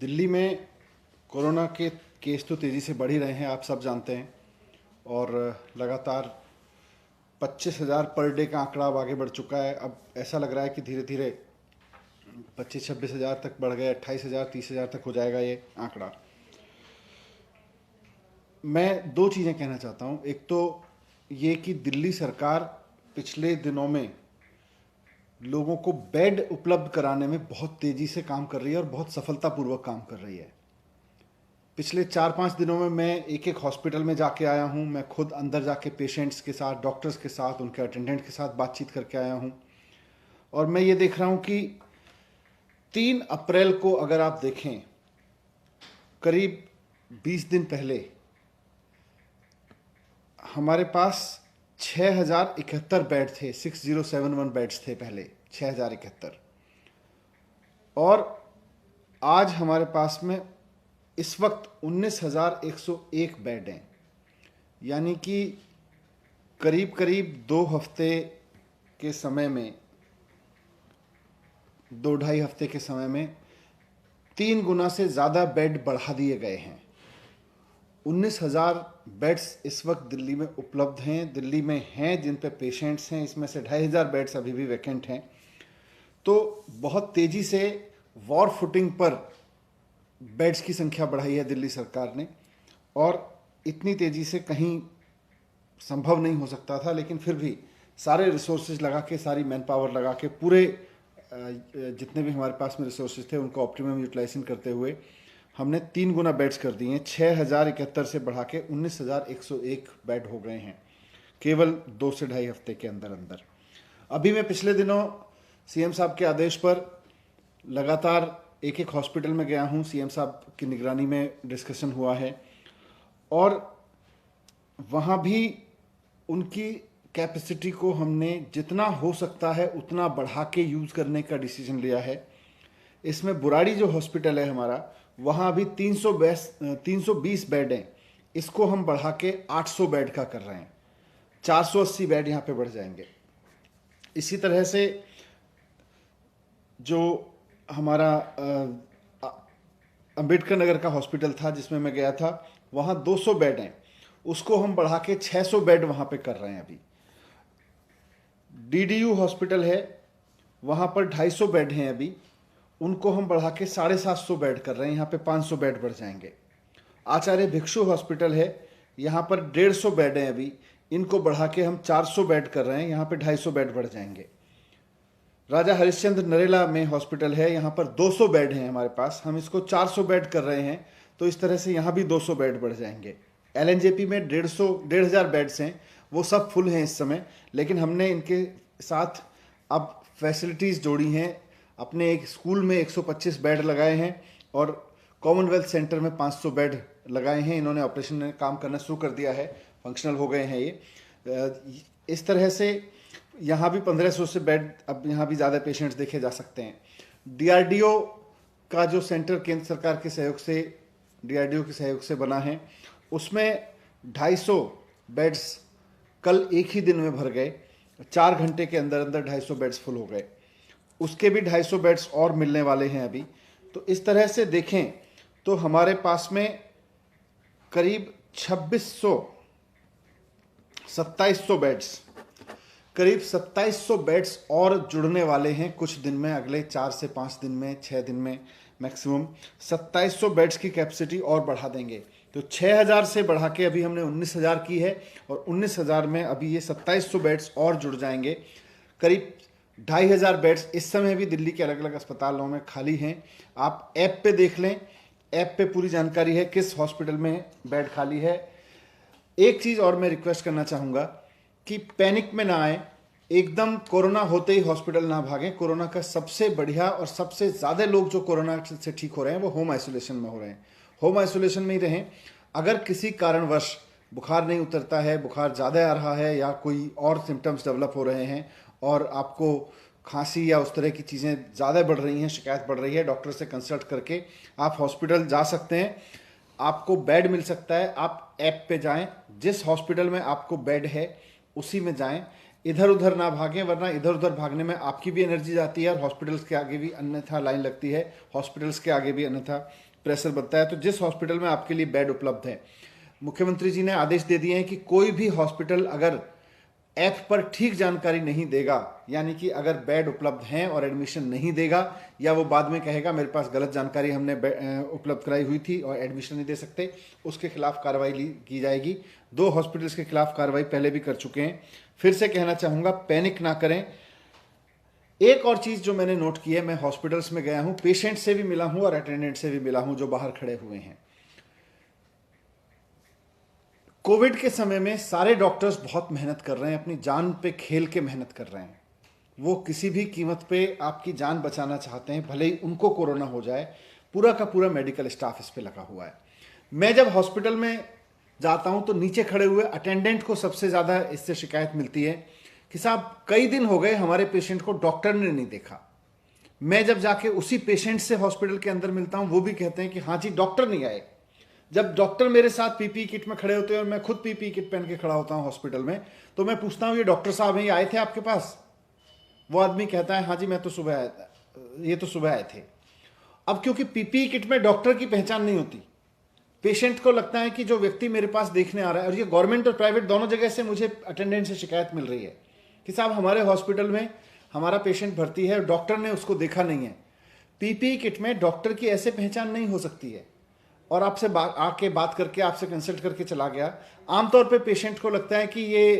दिल्ली में कोरोना के केस तो तेज़ी से बढ़ ही रहे हैं, आप सब जानते हैं। और लगातार 25,000 पर डे का आंकड़ा अब आगे बढ़ चुका है। अब ऐसा लग रहा है कि धीरे धीरे 25-26,000 तक बढ़ गए, 28,000 30,000 तक हो जाएगा ये आंकड़ा। मैं दो चीज़ें कहना चाहता हूँ। एक तो ये कि दिल्ली सरकार पिछले दिनों में लोगों को बेड उपलब्ध कराने में बहुत तेज़ी से काम कर रही है और बहुत सफलतापूर्वक काम कर रही है। पिछले 4-5 दिनों में मैं एक एक हॉस्पिटल में जाके आया हूँ। मैं खुद अंदर जाके पेशेंट्स के साथ, डॉक्टर्स के साथ, उनके अटेंडेंट के साथ बातचीत करके आया हूँ। और मैं ये देख रहा हूँ कि 3 अप्रैल को अगर आप देखें, करीब 20 दिन पहले हमारे पास 6,071 बेड थे। 6071 बेड्स थे पहले, 6,071। और आज हमारे पास में इस वक्त 19,101 बेड हैं। यानी कि करीब करीब 2 हफ्ते के समय में, 2-2.5 हफ्ते के समय में 3 गुना से ज़्यादा बेड बढ़ा दिए गए हैं। 19,000 बेड्स इस वक्त दिल्ली में उपलब्ध हैं, दिल्ली में हैं, जिन पे पेशेंट्स हैं। इसमें से 2,500 बेड्स अभी भी वैकेंट हैं। तो बहुत तेज़ी से वॉर फुटिंग पर बेड्स की संख्या बढ़ाई है दिल्ली सरकार ने। और इतनी तेज़ी से कहीं संभव नहीं हो सकता था, लेकिन फिर भी सारे रिसोर्सेज लगा के, सारी मैन पावर लगा के, पूरे जितने भी हमारे पास में रिसोर्सेज थे उनको ऑप्टिमम यूटिलाइजेशन करते हुए हमने 3 गुना बेड्स कर दिए हैं। 6,071 से बढ़ा के 19,101 बेड हो गए हैं केवल 2 से 2.5 हफ्ते के अंदर अंदर। अभी मैं पिछले दिनों सीएम साहब के आदेश पर लगातार एक एक हॉस्पिटल में गया हूँ। सीएम साहब की निगरानी में डिस्कशन हुआ है और वहाँ भी उनकी कैपेसिटी को हमने जितना हो सकता है उतना बढ़ा के यूज़ करने का डिसीजन लिया है। इसमें बुराड़ी जो हॉस्पिटल है हमारा, वहाँ अभी 320 बेड हैं। इसको हम बढ़ा के 800 बेड का कर रहे हैं। 480 बेड यहाँ पे बढ़ जाएंगे। इसी तरह से जो हमारा अंबेडकर नगर का हॉस्पिटल था जिसमें मैं गया था, वहाँ 200 बेड हैं। उसको हम बढ़ा के 600 बेड वहाँ पे कर रहे हैं अभी। डीडीयू हॉस्पिटल है, वहाँ पर 250 बेड हैं अभी। उनको हम बढ़ा के 750 बेड कर रहे हैं। यहाँ पे 500 बेड बढ़ जाएंगे। आचार्य भिक्षु हॉस्पिटल है, यहाँ पर 150 बेड हैं अभी। इनको बढ़ा के हम 400 बेड कर रहे हैं। यहाँ पे 250 बेड बढ़ जाएंगे। राजा हरिश्चंद्र नरेला में हॉस्पिटल है, यहाँ पर 200 बेड हैं हमारे पास। हम इसको 400 बेड कर रहे हैं, तो इस तरह से यहाँ भी 200 बेड बढ़ जाएंगे। एलएनजेपी में 1,500 बेड्स हैं, वो सब फुल हैं इस समय। लेकिन हमने इनके साथ अब फैसिलिटीज़ जोड़ी हैं। अपने एक स्कूल में 125 बेड लगाए हैं और कॉमनवेल्थ सेंटर में 500 बेड लगाए हैं। इन्होंने ऑपरेशन में काम करना शुरू कर दिया है, फंक्शनल हो गए हैं ये। इस तरह से यहाँ भी 1,500 से बेड, अब यहाँ भी ज़्यादा पेशेंट्स देखे जा सकते हैं। डीआरडीओ का जो सेंटर केंद्र सरकार के सहयोग से, डीआरडीओ के सहयोग से बना है, उसमें 250 बेड्स कल एक ही दिन में भर गए। 4 घंटे के अंदर अंदर 250 बेड्स फुल हो गए। उसके भी 250 बेड्स और मिलने वाले हैं अभी। तो इस तरह से देखें तो हमारे पास में करीब 2700 बेड्स, करीब 2700 बेड्स और जुड़ने वाले हैं कुछ दिन में। अगले 4 से 5 दिन में, 6 दिन में मैक्सिमम 2700 बेड्स की कैपेसिटी और बढ़ा देंगे। तो 6,000 से बढ़ा के अभी हमने 19,000 की है और 19,000 में अभी ये 2700 बेड्स और जुड़ जाएंगे। करीब 2,500 बेड्स इस समय भी दिल्ली के अलग अलग अस्पतालों में खाली हैं। आप ऐप पे देख लें, ऐप पे पूरी जानकारी है किस हॉस्पिटल में बेड खाली है। एक चीज़ और मैं रिक्वेस्ट करना चाहूँगा कि पैनिक में ना आए, एकदम कोरोना होते ही हॉस्पिटल ना भागें। कोरोना का सबसे बढ़िया और सबसे ज़्यादा लोग जो कोरोना से ठीक हो रहे हैं वो होम आइसोलेशन में हो रहे हैं। होम आइसोलेशन में ही रहें। अगर किसी कारणवश बुखार नहीं उतरता है, बुखार ज़्यादा आ रहा है या कोई और सिम्टम्स डेवलप हो रहे हैं और आपको खांसी या उस तरह की चीज़ें ज़्यादा बढ़ रही हैं, शिकायत बढ़ रही है, डॉक्टर से कंसल्ट करके आप हॉस्पिटल जा सकते हैं। आपको बेड मिल सकता है। आप ऐप पे जाएं, जिस हॉस्पिटल में आपको बेड है उसी में जाएं। इधर उधर ना भागें, वरना इधर उधर भागने में आपकी भी एनर्जी जाती है और हॉस्पिटल्स के आगे भी अन्यथा लाइन लगती है, हॉस्पिटल्स के आगे भी अन्यथा प्रेशर बनता है। तो जिस हॉस्पिटल में आपके लिए बेड उपलब्ध है, मुख्यमंत्री जी ने आदेश दे दिए हैं कि कोई भी हॉस्पिटल अगर ऐप पर ठीक जानकारी नहीं देगा, यानी कि अगर बेड उपलब्ध हैं और एडमिशन नहीं देगा, या वो बाद में कहेगा मेरे पास गलत जानकारी हमने उपलब्ध कराई हुई थी और एडमिशन नहीं दे सकते, उसके खिलाफ कार्रवाई की जाएगी। 2 हॉस्पिटल्स के खिलाफ कार्रवाई पहले भी कर चुके हैं। फिर से कहना चाहूँगा, पैनिक ना करें। एक और चीज़ जो मैंने नोट की है, मैं हॉस्पिटल्स में गया हूँ, पेशेंट से भी मिला हूँ और अटेंडेंट से भी मिला हूँ जो बाहर खड़े हुए हैं। कोविड के समय में सारे डॉक्टर्स बहुत मेहनत कर रहे हैं, अपनी जान पे खेल के मेहनत कर रहे हैं। वो किसी भी कीमत पे आपकी जान बचाना चाहते हैं, भले ही उनको कोरोना हो जाए। पूरा का पूरा मेडिकल स्टाफ इस पे लगा हुआ है। मैं जब हॉस्पिटल में जाता हूं तो नीचे खड़े हुए अटेंडेंट को सबसे ज़्यादा इससे शिकायत मिलती है कि साहब कई दिन हो गए हमारे पेशेंट को डॉक्टर ने नहीं देखा। मैं जब जाके उसी पेशेंट से हॉस्पिटल के अंदर मिलता हूं, वो भी कहते हैं कि हाँ जी डॉक्टर नहीं आए। जब डॉक्टर मेरे साथ पीपी किट में खड़े होते हैं और मैं खुद पीपी किट पहन के खड़ा होता हूं हॉस्पिटल में, तो मैं पूछता हूं ये डॉक्टर साहब हैं, ये आए थे आपके पास? वो आदमी कहता है हाँ जी मैं तो सुबह आया था, ये तो सुबह आए थे। अब क्योंकि पीपी किट में डॉक्टर की पहचान नहीं होती, पेशेंट को लगता है कि जो व्यक्ति मेरे पास देखने आ रहा है, और ये गवर्नमेंट और प्राइवेट दोनों जगह से मुझे अटेंडेंट से शिकायत मिल रही है कि साहब हमारे हॉस्पिटल में हमारा पेशेंट भर्ती है, डॉक्टर ने उसको देखा नहीं है। पीपी किट में डॉक्टर की ऐसे पहचान नहीं हो सकती है, और आपसे आके बात करके आपसे कंसल्ट करके चला गया। आमतौर पे पेशेंट को लगता है कि ये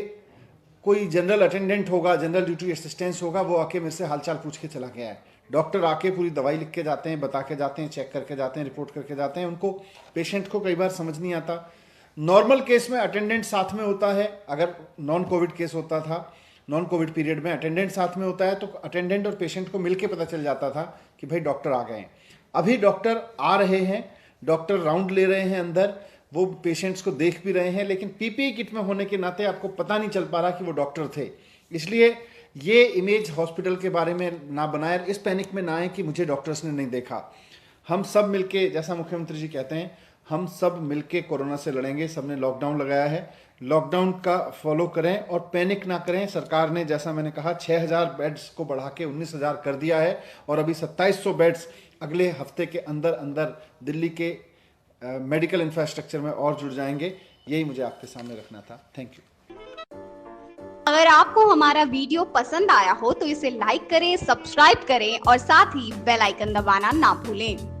कोई जनरल अटेंडेंट होगा, जनरल ड्यूटी असिस्टेंस होगा, वो आके मेरे से हालचाल पूछ के चला गया है। डॉक्टर आके पूरी दवाई लिख के जाते हैं, बता के जाते हैं, चेक करके जाते हैं, रिपोर्ट करके जाते हैं। उनको पेशेंट को कई बार समझ नहीं आता। नॉर्मल केस में अटेंडेंट साथ में होता है, अगर नॉन कोविड केस होता था, नॉन कोविड पीरियड में अटेंडेंट साथ में होता है, तो अटेंडेंट और पेशेंट को मिलके पता चल जाता था कि भाई डॉक्टर आ गए हैं। अभी डॉक्टर आ रहे हैं, डॉक्टर राउंड ले रहे हैं अंदर, वो पेशेंट्स को देख भी रहे हैं, लेकिन पीपीई किट में होने के नाते आपको पता नहीं चल पा रहा कि वो डॉक्टर थे। इसलिए ये इमेज हॉस्पिटल के बारे में ना बनाए, इस पैनिक में ना आए कि मुझे डॉक्टर्स ने नहीं देखा। हम सब मिलके, जैसा मुख्यमंत्री जी कहते हैं, हम सब मिलके कोरोना से लड़ेंगे। सबने लॉकडाउन लगाया है, लॉकडाउन का फॉलो करें और पैनिक ना करें। सरकार ने, जैसा मैंने कहा, 6000 बेड्स को बढ़ा के 19000 कर दिया है, और अभी 2700 बेड्स अगले हफ्ते के अंदर अंदर दिल्ली के मेडिकल इंफ्रास्ट्रक्चर में और जुड़ जाएंगे। यही मुझे आपके सामने रखना था। Thank you. अगर आपको हमारा वीडियो पसंद आया हो तो इसे लाइक करें, सब्सक्राइब करें और साथ ही बेल आइकन दबाना ना भूलें।